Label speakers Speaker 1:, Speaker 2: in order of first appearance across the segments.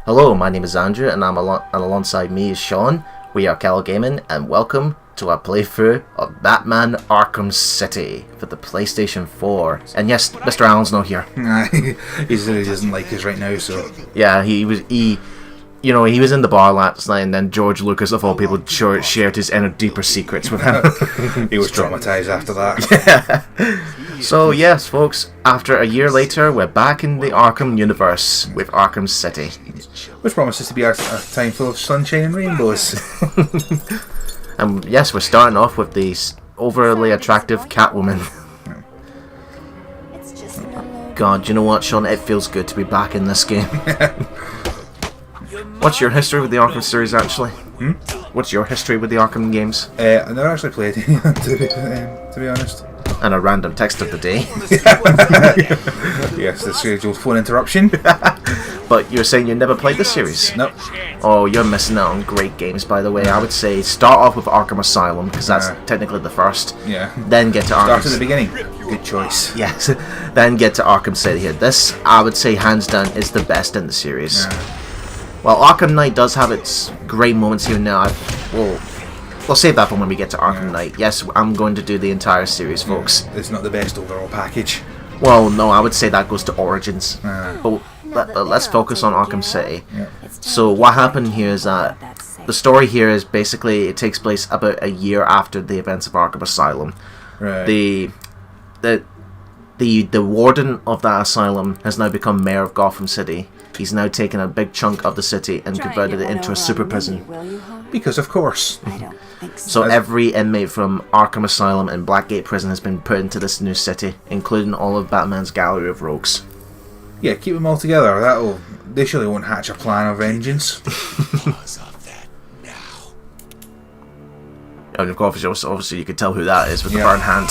Speaker 1: Hello, my name is Andrew, and alongside me is Sean. We are Cal Gaming, and welcome to our playthrough of Batman Arkham City for the PlayStation 4. And yes, Mr. Allen's not here.
Speaker 2: He doesn't like us right now, so...
Speaker 1: Yeah, he was in the bar last night, and then George Lucas, of all people, shared his inner deeper secrets with him.
Speaker 2: He was traumatized after that.
Speaker 1: So yes, folks, after a year later, we're back in the Arkham universe with Arkham City.
Speaker 2: Which promises to be a time full of sunshine and rainbows.
Speaker 1: And yes, we're starting off with the overly attractive Catwoman. God, you know what, Sean? It feels good to be back in this game. What's your history with the Arkham series, actually? What's your history with the Arkham games?
Speaker 2: I never actually played any of them, to be honest.
Speaker 1: And a random text of the day.
Speaker 2: Yes, the scheduled phone interruption.
Speaker 1: But you're saying you never played this series?
Speaker 2: Nope.
Speaker 1: Oh, you're missing out on great games, by the way. I would say start off with Arkham Asylum, because that's technically the first.
Speaker 2: Yeah.
Speaker 1: Then get to Arkham...
Speaker 2: Start at the beginning. Good choice.
Speaker 1: Yes. Then get to Arkham City here. This, I would say, hands down, is the best in the series.
Speaker 2: Yeah.
Speaker 1: While Arkham Knight does have its great moments here and now, we'll save that for when we get to Arkham Knight. Yes, I'm going to do the entire series, folks.
Speaker 2: It's not the best overall package.
Speaker 1: Well, no, I would say that goes to Origins. But let's focus on Arkham City.
Speaker 2: Yeah.
Speaker 1: So what happened here is that the story here is basically, it takes place about a year after the events of Arkham Asylum.
Speaker 2: Right.
Speaker 1: The warden of that asylum has now become mayor of Gotham City. He's now taken a big chunk of the city and converted it into a super prison.
Speaker 2: Because of course.
Speaker 3: I don't think so.
Speaker 1: So every inmate from Arkham Asylum and Blackgate Prison has been put into this new city, including all of Batman's gallery of rogues.
Speaker 2: Yeah, keep them all together. They surely won't hatch a plan of vengeance.
Speaker 1: And of course, obviously you could tell who that is with the burnt hand.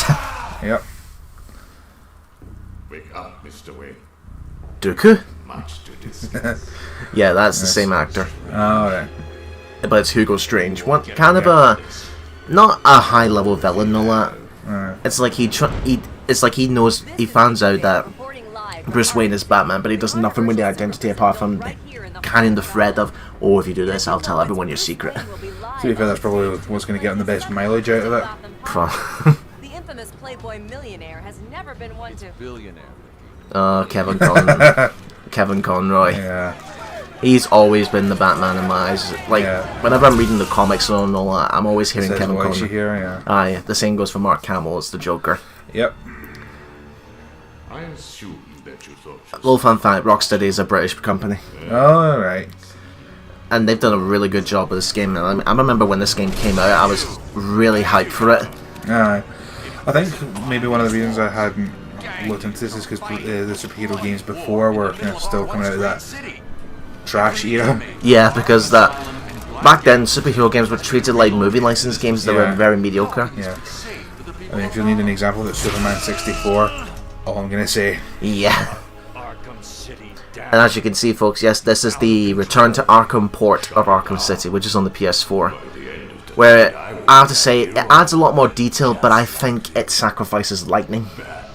Speaker 2: Yep.
Speaker 4: Wake up, Mr. Wayne.
Speaker 1: Dooku?
Speaker 4: Much to discuss.
Speaker 1: Yeah, that's the same actor.
Speaker 2: Alright.
Speaker 1: But it's Hugo Strange. Kind of a... Not a high-level villain, no that. It's like he knows... He finds out that Bruce Wayne is Batman, but he does nothing with the identity apart from carrying the thread of, oh, if you do this, I'll tell everyone your secret.
Speaker 2: To be fair, that's probably what's going to get him the best mileage out of it.
Speaker 5: The infamous Playboy millionaire has never been one to...
Speaker 1: Kevin Conroy.
Speaker 2: Yeah.
Speaker 1: He's always been the Batman in my eyes. Like, whenever I'm reading the comics and all that, I'm always hearing Kevin Conroy.
Speaker 2: Here,
Speaker 1: Aye, the same goes for Mark Hamill as the Joker.
Speaker 2: Yep.
Speaker 4: I assume that you thought...
Speaker 1: Little fun fact, Rocksteady is a British company.
Speaker 2: Oh, right.
Speaker 1: And they've done a really good job with this game. And I remember when this game came out, I was really hyped for it.
Speaker 2: I think maybe one of the reasons I hadn't looked into this is because the superhero games before were kind of still coming out of that trash era.
Speaker 1: Yeah, because back then superhero games were treated like movie license games that were very mediocre.
Speaker 2: Yeah. I mean, if you need an example, that's Superman 64. All I'm gonna say.
Speaker 1: Yeah. And as you can see, folks, yes, this is the Return to Arkham port of Arkham City, which is on the PS4. Where, I have to say, it adds a lot more detail, but I think it sacrifices lighting.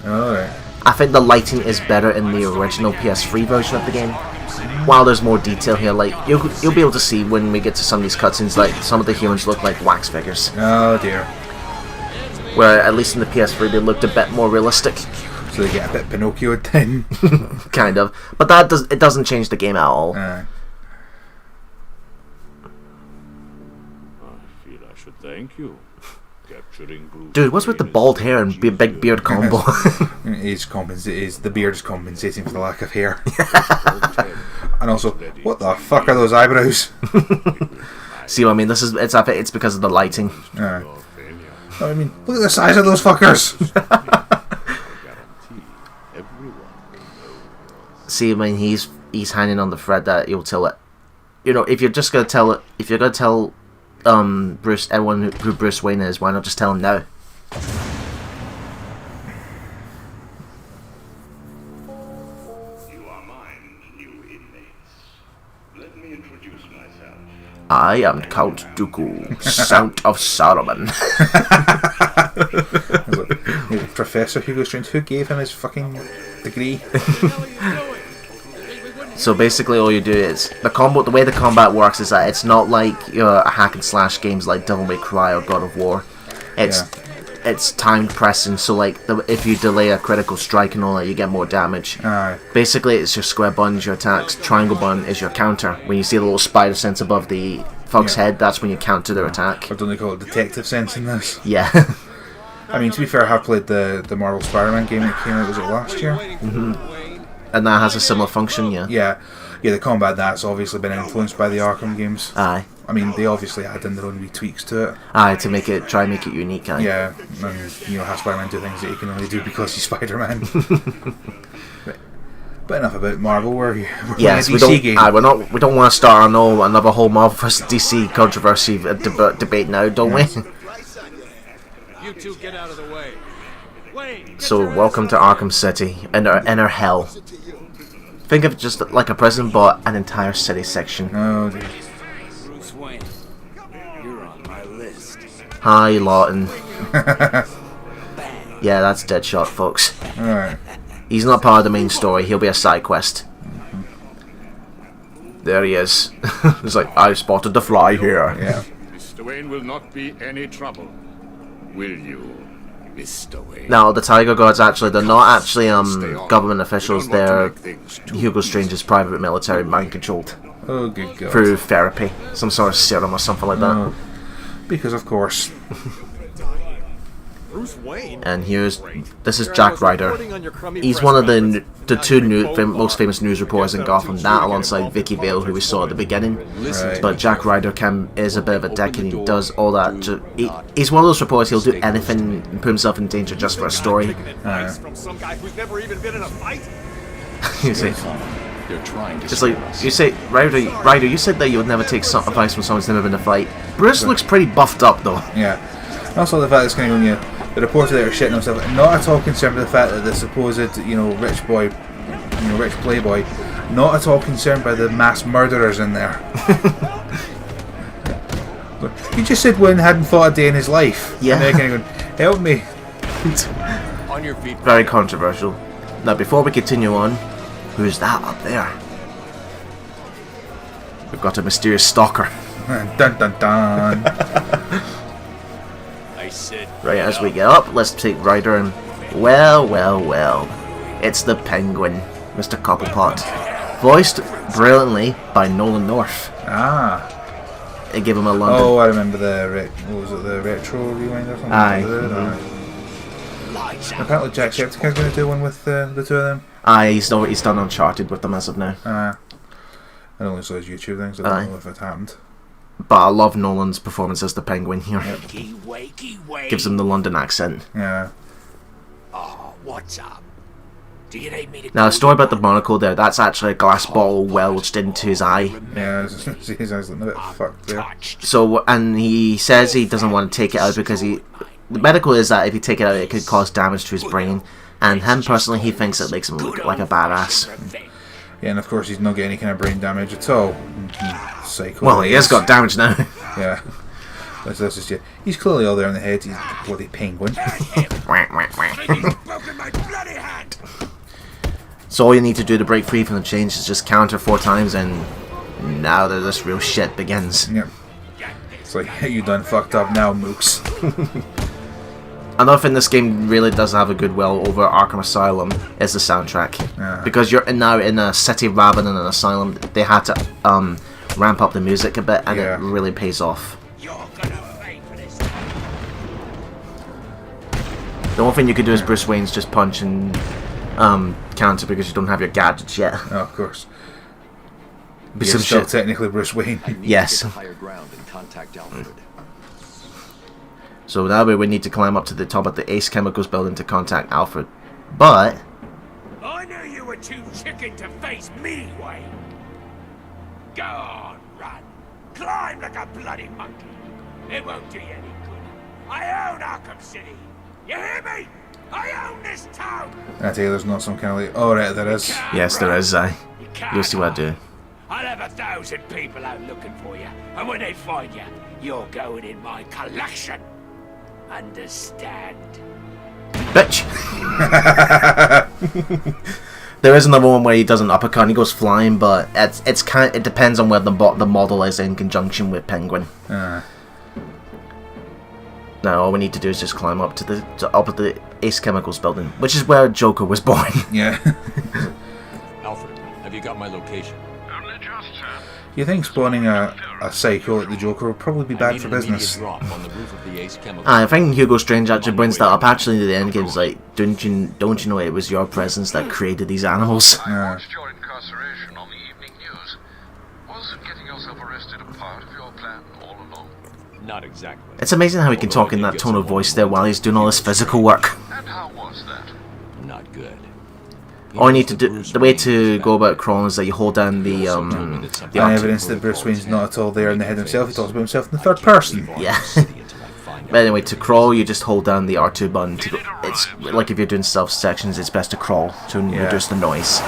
Speaker 2: Alright.
Speaker 1: I think the lighting is better in the original PS3 version of the game. While there's more detail here, like, you'll be able to see when we get to some of these cutscenes, like, some of the humans look like wax figures.
Speaker 2: Oh dear.
Speaker 1: Where, at least in the PS3, they looked a bit more realistic.
Speaker 2: So they get a bit Pinocchio then.
Speaker 1: Kind of. But it doesn't change the game at all.
Speaker 4: I feel I should thank you. Capturing Bruce.
Speaker 1: Dude, what's with the bald hair and big beard combo?
Speaker 2: The beard is compensating for the lack of hair. And also, what the fuck are those eyebrows?
Speaker 1: See what I mean? It's because of the lighting.
Speaker 2: I mean, look at the size of those fuckers.
Speaker 1: See, I mean, he's hanging on the thread that you'll tell it. You know, if you're gonna tell everyone who Bruce Wayne is, why not just tell him now?
Speaker 4: You are mine, new inmates. Let me introduce myself.
Speaker 1: I am Count Dooku, Count of Saruman.
Speaker 2: Professor Hugo Strange, who gave him his fucking degree?
Speaker 1: So basically, all you do is the way the combat works is that it's not like hack and slash games like Devil May Cry or God of War. It's timed pressing. So like if you delay a critical strike and all that, you get more damage. Basically, it's your square button is your attacks. Triangle button is your counter. When you see the little spider sense above the fog's head, that's when you counter their attack.
Speaker 2: Or don't they call it detective sense in this?
Speaker 1: Yeah.
Speaker 2: I mean, to be fair, I have played the Marvel Spider-Man game that came out, was it last year?
Speaker 1: And that has a similar function, yeah.
Speaker 2: Yeah, the combat that's obviously been influenced by the Arkham games.
Speaker 1: Aye.
Speaker 2: I mean, they obviously add in their own wee tweaks to it.
Speaker 1: Aye, to try and make it unique, aye.
Speaker 2: Yeah, and you know, have Spider-Man do things that he can only do because he's Spider-Man. But enough about Marvel. We're playing a DC game.
Speaker 1: We don't want to start another whole Marvel vs DC controversy debate now, don't we?
Speaker 3: You two get out of the way. Wayne,
Speaker 1: So welcome to Arkham City, inner hell. Think of it just like a prison, but an entire city section.
Speaker 2: Oh dear.
Speaker 3: Bruce Wayne, you're on my list.
Speaker 1: Hi, Lawton. Yeah, that's Deadshot, folks.
Speaker 2: Alright.
Speaker 1: He's not part of the main story. He'll be a side quest. There he is. It's like, I spotted the fly here.
Speaker 2: Yeah.
Speaker 6: Mr. Wayne will not be any trouble, will you, Mr. Wayne?
Speaker 1: Now, the Tiger Guards they're not actually government officials. They're Hugo Strange's private military, mind controlled
Speaker 2: Oh good God.
Speaker 1: through therapy, some sort of serum or something like that.
Speaker 2: Oh. Because of course.
Speaker 3: Bruce Wayne.
Speaker 1: And this is Jack Ryder. He's one of the two most famous news reporters in Gotham. That alongside Vicky Vale, who we saw at the beginning.
Speaker 2: Right.
Speaker 1: But Jack Ryder is a bit of a dick, and he does all that. He's one of those reporters. He'll do anything and put himself in danger just for a story.
Speaker 3: From some guy who's never even been in a fight.
Speaker 1: You see,
Speaker 6: They're trying to
Speaker 1: it's like you say, Ryder. You said that you would never take advice from someone who's never been in a fight. Bruce looks pretty buffed up though.
Speaker 2: Yeah. And also the fact it's kind of going, the reporter there are shitting himself, not at all concerned with the fact that the supposed, rich playboy, not at all concerned by the mass murderers in there. He just said Wayne hadn't thought a day in his life.
Speaker 1: Yeah.
Speaker 2: And they're kind of going, help me.
Speaker 3: On your feet.
Speaker 1: Very controversial. Now, before we continue on, who's that up there? We've got a mysterious stalker.
Speaker 2: Dun dun dun.
Speaker 3: I said.
Speaker 1: Right, as we get up, let's take Ryder and... Well. It's the Penguin, Mr. Cobblepot. Voiced brilliantly by Nolan North.
Speaker 2: Ah.
Speaker 1: They give him a London...
Speaker 2: Oh, I remember the retro rewind or something?
Speaker 1: Aye.
Speaker 2: Apparently Jacksepticeye's going to do one with the two of them.
Speaker 1: Aye, he's done Uncharted with them as of now.
Speaker 2: I only saw his YouTube things, so I don't know if it happened.
Speaker 1: But I love Nolan's performance as the Penguin here.
Speaker 3: Wakey.
Speaker 1: Gives him the London accent.
Speaker 2: Yeah.
Speaker 3: Oh, what's up? Do you need me to
Speaker 1: Now, the story about the monocle there, that's actually a glass bottle welched into his eye.
Speaker 2: Yeah, his eyes looking a bit fucked there.
Speaker 1: So, and he says he doesn't want to take it out because the medical is that if you take it out, it could cause damage to his brain. And him personally, he thinks it makes him look like a badass.
Speaker 2: Yeah, and of course he's not getting any kind of brain damage at all. Psycho.
Speaker 1: Well, he has got damage now.
Speaker 2: Yeah. That's just it. He's clearly all there in the head. He's a bloody penguin.
Speaker 1: So all you need to do to break free from the change is just counter 4 times, and now that this real shit begins.
Speaker 2: Yep. It's like, you done fucked up now, mooks.
Speaker 1: Another thing this game really does have a goodwill over Arkham Asylum is the soundtrack.
Speaker 2: Yeah.
Speaker 1: Because you're now in a city rather than an asylum, they had to ramp up the music a bit, and it really pays off. The only thing you could do as Bruce Wayne's just punch and counter because you don't have your gadgets yet.
Speaker 2: Oh, of course.
Speaker 1: Be
Speaker 2: You're
Speaker 1: some
Speaker 2: still
Speaker 1: shit.
Speaker 2: technically Bruce Wayne.
Speaker 1: Yes.
Speaker 7: Higher ground and contact Alfred.
Speaker 1: So now we would need to climb up to the top of the Ace Chemicals building to contact Alfred. But
Speaker 3: I knew you were too chicken to face me, Wayne. Go on, run. Climb like a bloody monkey. It won't do you any good. I own Arkham City. You hear me? I own this town.
Speaker 2: I tell you, there's not some kind of like, oh right, there is.
Speaker 1: yes, there is. You'll see what I do.
Speaker 3: I'll have 1,000 people out looking for you, and when they find you, you're going in my collection. Understand?
Speaker 1: Bitch! There is another one where he does an uppercut and he goes flying, but it depends on where the model is in conjunction with Penguin. Now all we need to do is just climb up to the Ace Chemicals building, which is where Joker was born.
Speaker 2: Yeah.
Speaker 7: Alfred, have you got my location?
Speaker 4: Only just, sir.
Speaker 2: You think spawning a psycho like the Joker would probably be bad for business?
Speaker 1: I think Hugo Strange actually brings that up. Actually, in the end game's like, don't you know it was your presence that created these animals?
Speaker 2: Yeah.
Speaker 4: Watched your incarceration on the evening news. Was getting yourself arrested a part of your plan all along?
Speaker 7: Not exactly.
Speaker 1: It's amazing how he can talk in that tone of voice there while he's doing all this physical work.
Speaker 4: And how was that?
Speaker 7: Not good.
Speaker 1: All you need to do, the way to go about crawling is that you hold down the
Speaker 2: evidence that Bruce Wayne's not at all there in the head himself. He talks about himself in the third person.
Speaker 1: Yeah. But anyway, to crawl, you just hold down the R2 button. It's like if you're doing stealth sections, it's best to crawl to reduce the noise.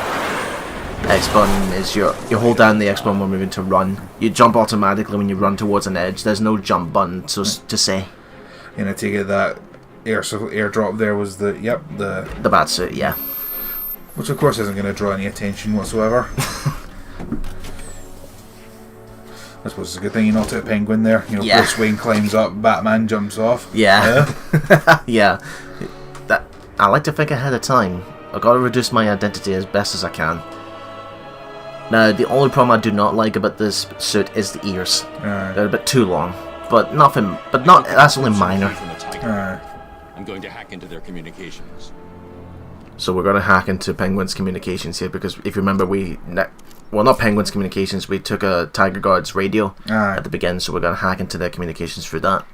Speaker 1: X button is you hold down the X button when moving to run. You jump automatically when you run towards an edge. There's no jump button to say.
Speaker 2: And I take it that airdrop there was the
Speaker 1: bat suit, yeah.
Speaker 2: Which of course isn't going to draw any attention whatsoever. I suppose it's a good thing you knocked out a Penguin there. You know,
Speaker 1: Yeah.
Speaker 2: Bruce Wayne climbs up, Batman jumps off.
Speaker 1: Yeah. Yeah. I like to think ahead of time. I've got to reduce my identity as best as I can. Now, the only problem I do not like about this suit is the ears. They're a bit too long. But that's only minor.
Speaker 7: I'm going to hack into their communications.
Speaker 1: So we're going to hack into Penguin's communications here, because if you remember, well, not Penguin's communications, we took a Tiger Guard's radio at the beginning, so we're going to hack into their communications through that.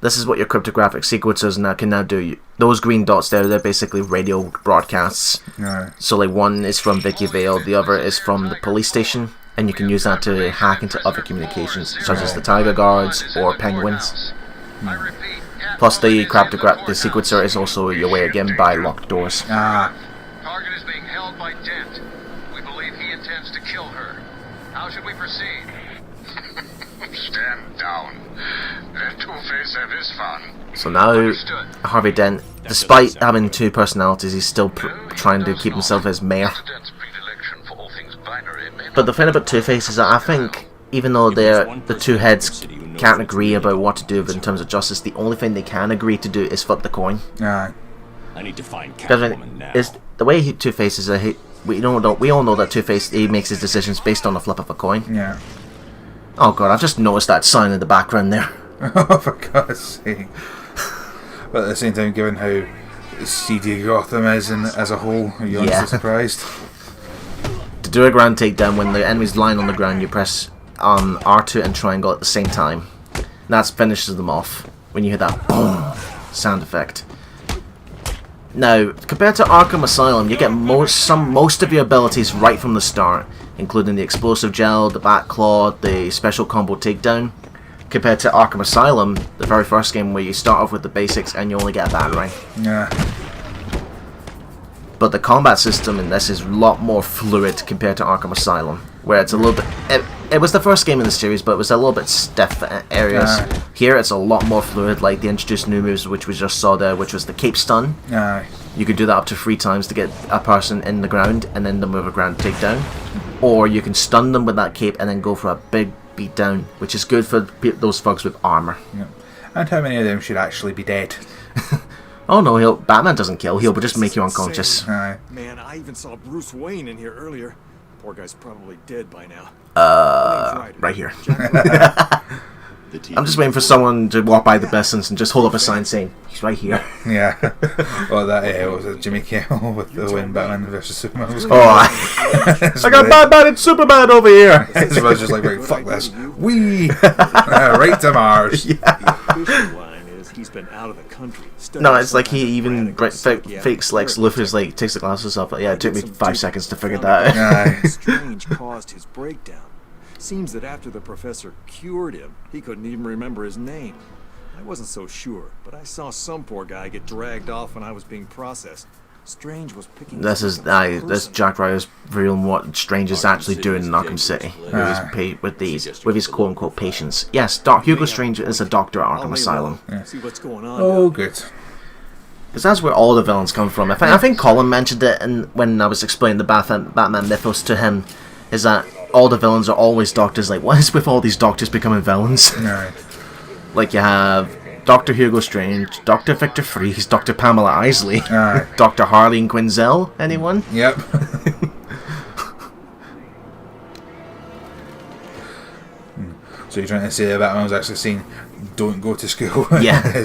Speaker 1: This is what your cryptographic sequencers can now do. Those green dots there, they're basically radio broadcasts. So like one is from Vicky Vale, the other is from the police station, and you can use that to hack into other communications, such as the Tiger Guards or Penguins. Plus the sequencer is also your way again by locked doors.
Speaker 4: Target is being held by Dent. We believe he intends to kill her. How should we proceed? Stand down. Let Two-Face have his fun.
Speaker 1: So now, Harvey Dent, despite having two personalities, he's still trying to keep himself as mayor. But the thing about Two-Face is that I think, even though the two heads can't agree about what to do in terms of justice, the only thing they can agree to do is flip the coin.
Speaker 7: I need to find Catwoman now.
Speaker 1: The way Two-Face is, we all know that Two-Face, he makes his decisions based on the flip of a coin.
Speaker 2: Yeah.
Speaker 1: Oh god, I've just noticed that sign in the background there.
Speaker 2: Oh, for God's sake. But at the same time, given how seedy Gotham is as a whole, are you honestly surprised?
Speaker 1: To do a ground takedown, when the enemy's lying on the ground, you press R2 and triangle at the same time. And that finishes them off when you hear that boom sound effect. Now, compared to Arkham Asylum, you get most of your abilities right from the start, including the explosive gel, the bat claw, the special combo takedown. Compared to Arkham Asylum, the very first game where you start off with the basics and you only get a batarang.
Speaker 2: Yeah.
Speaker 1: But the combat system in this is a lot more fluid compared to Arkham Asylum, where it's a little bit... It was the first game in the series, but it was a little bit stiff at areas. Here it's a lot more fluid, like they introduced new moves, which we just saw there, which was the cape stun. You could do that up to 3 times to get a person in the ground, and then the move a ground takedown. Or you can stun them with that cape and then go for a big beat down, which is good for those thugs with armor.
Speaker 2: Yeah. And how many of them should actually be dead?
Speaker 1: Oh no, Batman doesn't kill, he'll just make you unconscious.
Speaker 8: Man, I even saw Bruce Wayne in here earlier. Poor guy's probably dead by now.
Speaker 1: Right here. I'm just waiting for someone to walk by the Bessons and just hold up a sign saying, he's right here.
Speaker 2: Yeah. Well, that was it Jimmy Kimmel with the when Batman vs Superman was
Speaker 1: I got Batman and Superman over here!
Speaker 2: So I was just like, right, fuck this. Right to Mars.
Speaker 8: He's been out of the country.
Speaker 1: No, it's like he even fakes Lex Luthor's, like, takes the glasses off. Yeah, it took me 5 seconds to figure that out.
Speaker 8: Strange caused his breakdown. Seems that after the professor cured him, he couldn't even remember his name. I wasn't so sure, but I saw some poor guy get dragged off when I was being processed. Strange was picking.
Speaker 1: This Jack Ryder's revealing what Strange is actually doing in Arkham City with his quote unquote patients. Yes, Hugo Strange is a doctor at Arkham Asylum.
Speaker 2: Yeah.
Speaker 8: See what's going on.
Speaker 2: Oh, good.
Speaker 1: Because that's where all the villains come from. I think Colin mentioned it when I was explaining the Batman mythos to him, is that all the villains are always doctors. Like, what is with all these doctors becoming villains?
Speaker 2: No.
Speaker 1: Like, you have Dr. Hugo Strange, Dr. Victor Fries, Dr. Pamela Isley, Dr. Harleen Quinzel. Anyone?
Speaker 2: Yep. So you're trying to say that Batman was actually saying, "Don't go to school."
Speaker 1: Yeah.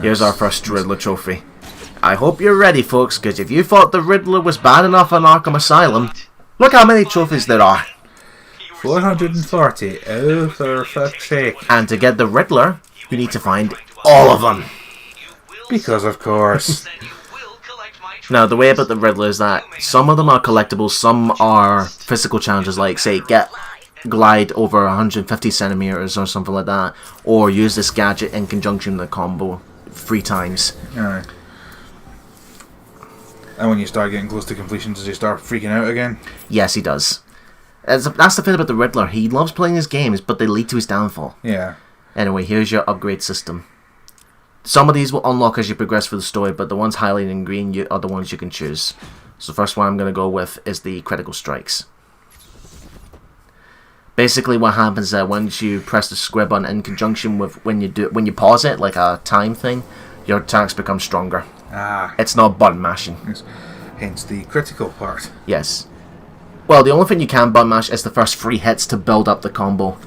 Speaker 1: Here's our first Riddler trophy. I hope you're ready, folks, because if you thought the Riddler was bad enough on Arkham Asylum, look how many trophies there are.
Speaker 2: 440. Oh, for fuck's sake.
Speaker 1: And to get the Riddler, you need to find all of them.
Speaker 2: Because of course.
Speaker 1: Now, the way about the Riddler is that some of them are collectibles, some are physical challenges, like, say, glide over 150 centimeters or something like that, or use this gadget in conjunction with a combo 3 times.
Speaker 2: And when you start getting close to completion, does he start freaking out again?
Speaker 1: Yes, he does. That's the thing about the Riddler. He loves playing his games, but they lead to his downfall.
Speaker 2: Yeah.
Speaker 1: Anyway, here's your upgrade system. Some of these will unlock as you progress through the story, but the ones highlighted in green are the ones you can choose. So the first one I'm going to go with is the critical strikes. Basically, what happens is that once you press the square button in conjunction with when you pause it, like a time thing, your attacks become stronger. It's not button mashing.
Speaker 2: Hence the critical part.
Speaker 1: Yes. Well, the only thing you can button mash is the first 3 hits to build up the combo.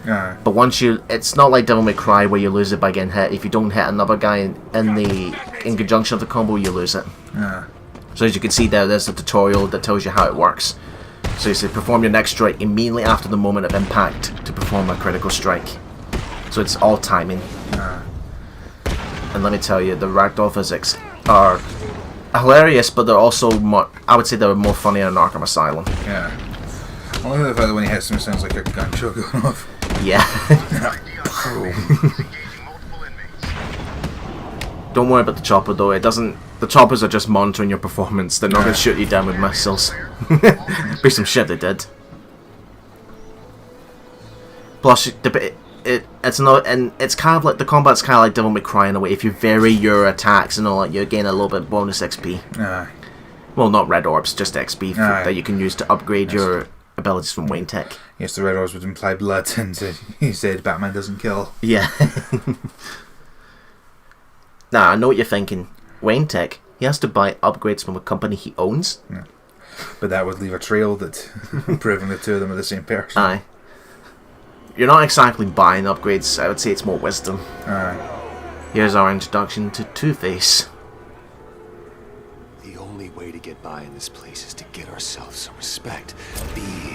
Speaker 1: But once it's not like Devil May Cry where you lose it by getting hit. If you don't hit another guy in conjunction of the combo, you lose it. So as you can see there's a tutorial that tells you how it works. So you say perform your next strike immediately after the moment of impact to perform a critical strike. So it's all timing. And let me tell you, the ragdoll physics are hilarious, but they're also more, I would say they're more funny in Arkham Asylum.
Speaker 2: Yeah. I like the fact that when he hits him it sounds like a gunshot going off.
Speaker 1: Yeah. Don't worry about the chopper though, it doesn't. The choppers are just monitoring your performance, they're not going to shoot you down with missiles. Be some shit they did. Plus, it's not, and it's kind of like, the combat's kind of like Devil May Cry in a way. If you vary your attacks and all that, you gain a little bit bonus XP. Well, not red orbs, just XP that you can use to upgrade your abilities from Wayne Tech.
Speaker 2: Yes, the red orbs would imply blood, and he said Batman doesn't kill.
Speaker 1: Yeah. Now, I know what you're thinking. Wayne Tech, he has to buy upgrades from a company he owns.
Speaker 2: But that would leave a trail that proving the two of them are the same person.
Speaker 1: Aye. You're not exactly buying upgrades, I would say it's more wisdom. Here's our introduction to Two-Face.
Speaker 9: The only way to get by in this place is to get ourselves some respect.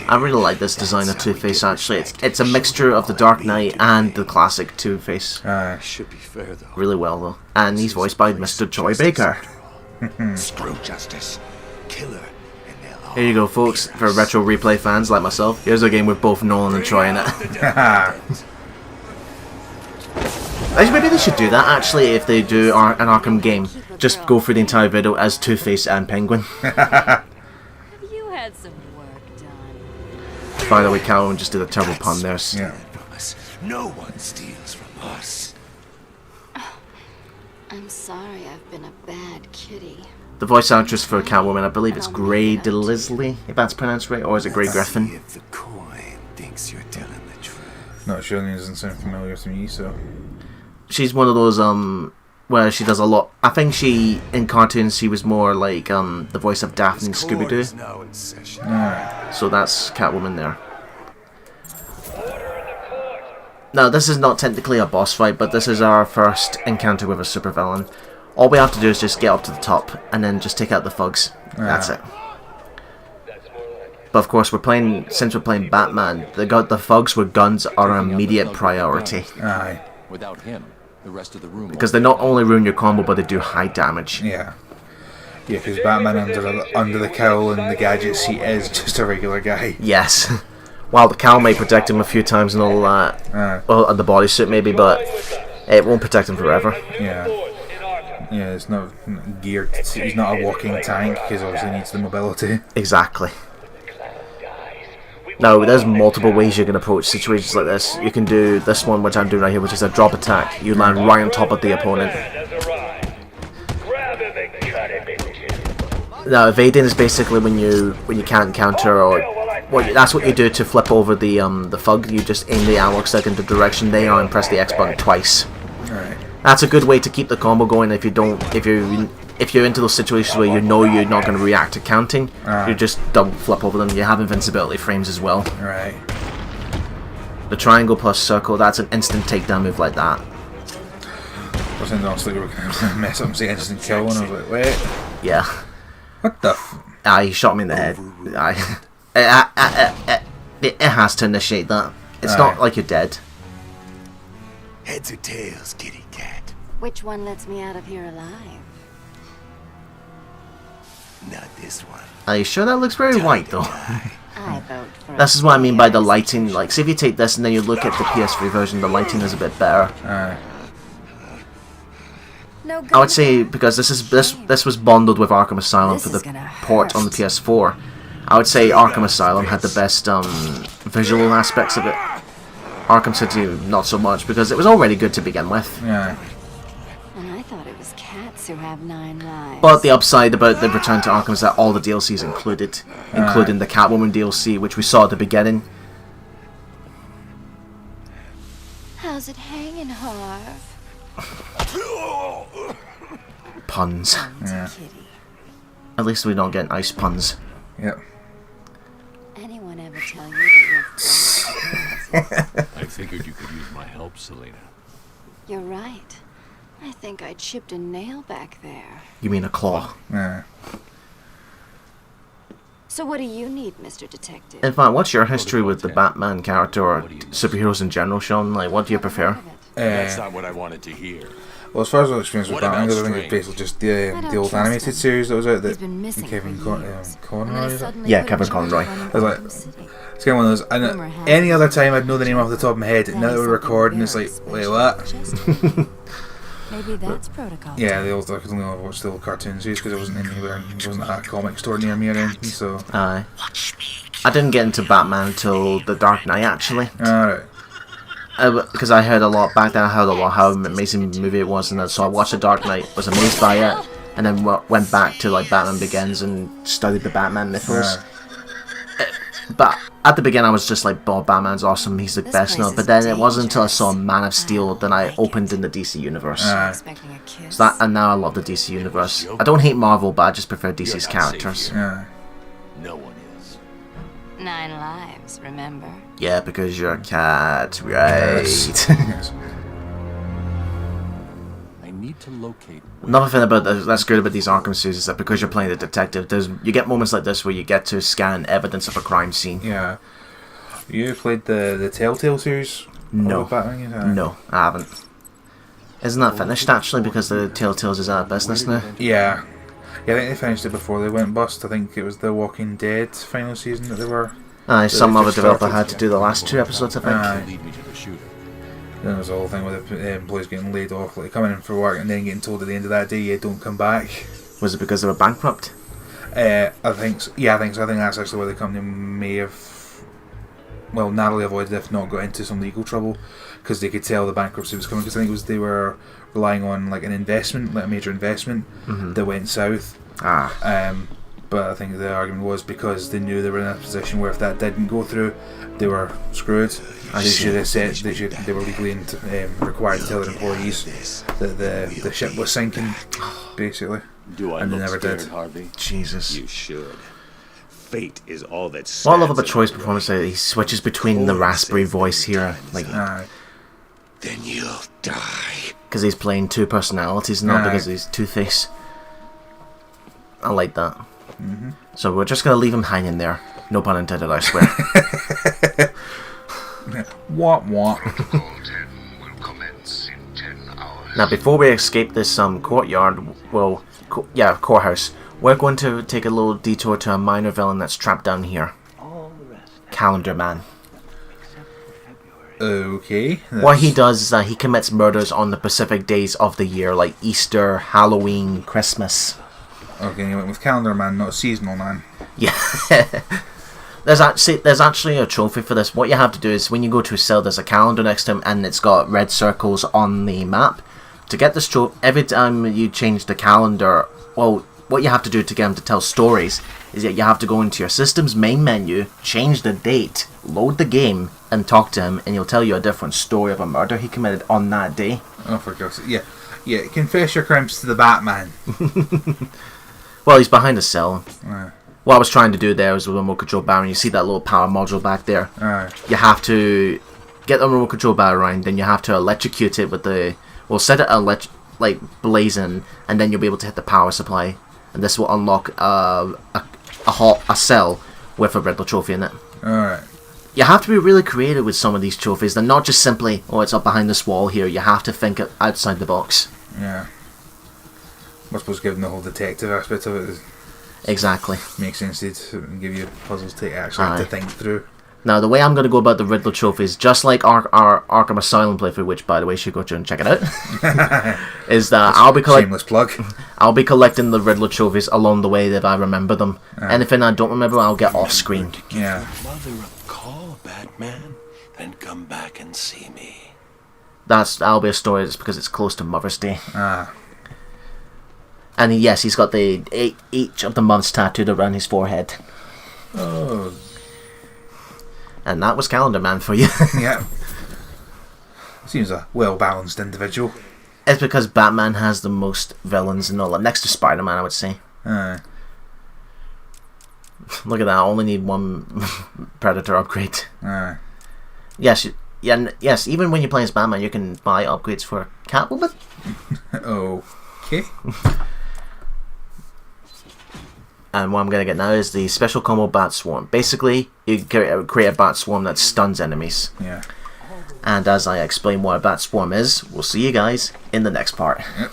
Speaker 1: I really like this design of Two-Face actually. It's a mixture of the Dark Knight and the classic Two-Face.
Speaker 9: Should be fair though.
Speaker 1: Really well though. And he's voiced by Mr. Troy Baker.
Speaker 9: Screw justice. Killer.
Speaker 1: Here you go folks, for retro replay fans like myself, here's a game with both Nolan and Troy in it. Actually, maybe they should do that actually if they do an Arkham game. Just go through the entire video as Two-Face and Penguin.
Speaker 5: Have you had some work done?
Speaker 1: By the way, Catwoman just did a terrible pun there.
Speaker 9: Yeah. No one steals from us.
Speaker 10: I'm sorry, I've been a bad kitty.
Speaker 1: The voice actress for Catwoman, I believe it's Grey DeLisle, if that's pronounced right, or is it Grey Griffin?
Speaker 9: See if the coin thinks you're telling the truth.
Speaker 2: Not sure, it doesn't sound familiar to me, so...
Speaker 1: She's one of those, where she does a lot... I think in cartoons, she was more like, the voice of Daphne in Scooby-Doo. So that's Catwoman there. Now, this is not technically a boss fight, but this is our first encounter with a supervillain. All we have to do is just get up to the top, and then just take out the thugs. That's it. But of course, since we're playing Batman, the thugs with guns are our immediate priority.
Speaker 7: Without him, the rest of the room.
Speaker 1: Because they not only ruin your combo, but they do high damage.
Speaker 2: Yeah, because Batman under the cowl and the gadgets, he is just a regular guy.
Speaker 1: Yes. While the cowl may protect him a few times and all that, well, the bodysuit maybe, but it won't protect him forever.
Speaker 2: Yeah, it's not geared. He's not a walking tank because obviously he needs the mobility.
Speaker 1: Exactly. Now, there's multiple ways you can approach situations like this. You can do this one, which I'm doing right here, which is a drop attack. You land right on top of the opponent. No, evading is basically when you can't counter, or that's what you do to flip over the thug. You just aim the analog stick in the direction they are and press the X button twice.
Speaker 2: Alright.
Speaker 1: That's a good way to keep the combo going. If you're into those situations where you know you're not going to react to counting, you just double flip over them. You have invincibility frames as well.
Speaker 2: Right.
Speaker 1: The triangle plus circle, that's an instant takedown move like that.
Speaker 2: I was thinking honestly we were going to mess up and say instant kill, and I was like, wait.
Speaker 1: Yeah.
Speaker 2: What the f...
Speaker 1: He shot me in the head. It has to initiate that. It's not like you're dead.
Speaker 9: Heads or tails, kitty cat?
Speaker 10: Which one lets me out of here alive?
Speaker 9: Not this one.
Speaker 1: Are you sure that looks very white though?
Speaker 10: I vote for
Speaker 1: This is what I mean by the lighting. Like, say if you take this and then you look at the PS3 version, the lighting is a bit better.
Speaker 5: No
Speaker 1: I would say because this was bundled with Arkham Asylum for the port on the PS4. I would say Arkham Asylum had the best visual aspects of it. Arkham City not so much because it was already good to begin with.
Speaker 2: Yeah.
Speaker 10: And I thought it was cats who have 9 lives.
Speaker 1: But the upside about the Return to Arkham is that all the DLC is included, including the Catwoman DLC, which we saw at the beginning.
Speaker 10: How's it hanging, Harv?
Speaker 1: Puns.
Speaker 2: Yeah.
Speaker 1: At least we don't get nice puns.
Speaker 2: Yep.
Speaker 10: Anyone ever tell you that you're
Speaker 7: I figured you could use my help, Selena.
Speaker 10: You're right. I think I chipped a nail back there.
Speaker 1: You mean a claw?
Speaker 2: Yeah.
Speaker 10: So what do you need, Mr. Detective?
Speaker 1: In fact, what's your history with the Batman character or superheroes in general, Sean? Like, what do you prefer?
Speaker 7: That's not what I wanted to hear.
Speaker 2: Well, as far as I've experienced with
Speaker 7: What
Speaker 2: Batman,
Speaker 7: about
Speaker 2: I think it's basically just the old animated series that was out that Kevin Conroy. Is it?
Speaker 1: Yeah, Kevin Conroy.
Speaker 2: I was like, it's kind of one of those. And any other time I'd know the name off the top of my head. Now that we're recording, it's like, wait, what?
Speaker 5: Maybe that's protocol.
Speaker 2: Yeah, the old. I could only watch the old cartoon series because it wasn't anywhere. It wasn't a comic store near me or anything. So.
Speaker 1: Aye. I didn't get into Batman until The Dark Knight, actually.
Speaker 2: Alright.
Speaker 1: Because I heard a lot back then. I heard a lot how amazing movie it was, and so I watched The Dark Knight, was amazed by it, and then went back to like Batman Begins and studied the Batman mythos. But at the beginning, I was just like, "Oh, Batman's awesome. He's the best." No, but then it wasn't until I saw Man of Steel that I opened in the DC universe. So and now I love the DC universe. I don't hate Marvel, but I just prefer DC's characters.
Speaker 7: No one is.
Speaker 10: 9 lives, remember?
Speaker 1: Yeah, because you're a cat, right?
Speaker 7: I need to locate.
Speaker 1: Another thing about that's good about these Arkham series is that because you're playing the detective, you get moments like this where you get to scan evidence of a crime scene.
Speaker 2: Yeah. You played the Telltale series?
Speaker 1: No.
Speaker 2: Batman?
Speaker 1: No, I haven't. Isn't that finished actually because the Telltales is out of business now?
Speaker 2: Yeah. Yeah, I think they finished it before they went bust. I think it was the Walking Dead final season that they were.
Speaker 1: Some other developer had to do the last 2 episodes, I think.
Speaker 7: Lead me to the shooter.
Speaker 2: Then there's the whole thing with the employees getting laid off, like coming in for work and then getting told at the end of that day, yeah, don't come back.
Speaker 1: Was it because they were bankrupt?
Speaker 2: I think so. Yeah, I think so. I think that's actually where the company may have, well, narrowly avoided if not got into some legal trouble because they could tell the bankruptcy was coming. Because I think it was they were relying on like an investment, like a major investment that went south. But I think the argument was because they knew they were in a position where if that didn't go through, they were screwed. They should have said they were legally required to tell their employees that the ship was sinking, basically.
Speaker 7: Do I
Speaker 2: and they
Speaker 7: look
Speaker 2: never
Speaker 7: scared,
Speaker 2: did.
Speaker 7: Harvey?
Speaker 1: Jesus.
Speaker 7: You should. Fate is all that.
Speaker 1: What I love about Troy's performance is he switches between the raspberry voice here, like.
Speaker 9: Then you'll die.
Speaker 1: Because he's playing 2 personalities, not because he's Two-Face. I like that. So we're just gonna leave him hanging there. No pun intended, I swear.
Speaker 2: What?
Speaker 1: Now, before we escape this courtyard, courthouse, we're going to take a little detour to a minor villain that's trapped down here. Calendar Man.
Speaker 2: Okay.
Speaker 1: What he does is that he commits murders on the specific days of the year, like Easter, Halloween, Christmas.
Speaker 2: Okay, you went with Calendar Man, not Seasonal Man.
Speaker 1: Yeah. There's actually a trophy for this. What you have to do is when you go to a cell, there's a calendar next to him, and it's got red circles on the map. To get this trophy, every time you change the calendar, well, what you have to do to get him to tell stories is that you have to go into your system's main menu, change the date, load the game, and talk to him, and he'll tell you a different story of a murder he committed on that day.
Speaker 2: Oh, for God's sake. Yeah, confess your crimes to the Batman.
Speaker 1: Well, he's behind a cell. What I was trying to do there was with the remote control barrel. You see that little power module back there? You have to get the remote control barrel around, then you have to electrocute it with the... Well, set it like blazing, and then you'll be able to hit the power supply. And this will unlock a cell with a Riddler trophy in it.
Speaker 2: Alright.
Speaker 1: You have to be really creative with some of these trophies. They're not just simply, oh, it's up behind this wall here. You have to think outside the box.
Speaker 2: Yeah. I suppose given the whole detective aspect of it,
Speaker 1: exactly.
Speaker 2: Makes sense to give you puzzles to actually have to think through.
Speaker 1: Now, the way I'm going to go about the Riddler trophies, just like our Arkham Asylum playthrough, which, by the way, you should go through and check it out, is that
Speaker 2: shameless plug.
Speaker 1: I'll be collecting the Riddler trophies along the way that I remember them. Anything I don't remember, I'll get off screen.
Speaker 9: Yeah. Mother a call, Batman, then come back and see me.
Speaker 1: That'll be a story just because it's close to Mother's Day. And yes, he's got each of the months tattooed around his forehead.
Speaker 2: Oh.
Speaker 1: And that was Calendar Man for you.
Speaker 2: Yeah. Seems a well-balanced individual.
Speaker 1: It's because Batman has the most villains and all that. Next to Spider-Man, I would say. Look at that. I only need one Predator upgrade. Yes, yes. Even when you play as Batman, you can buy upgrades for Catwoman.
Speaker 2: Okay.
Speaker 1: And what I'm going to get now is the special combo Bat Swarm. Basically, you create a Bat Swarm that stuns enemies.
Speaker 2: Yeah.
Speaker 1: And as I explain what a Bat Swarm is, we'll see you guys in the next part.
Speaker 2: Yep.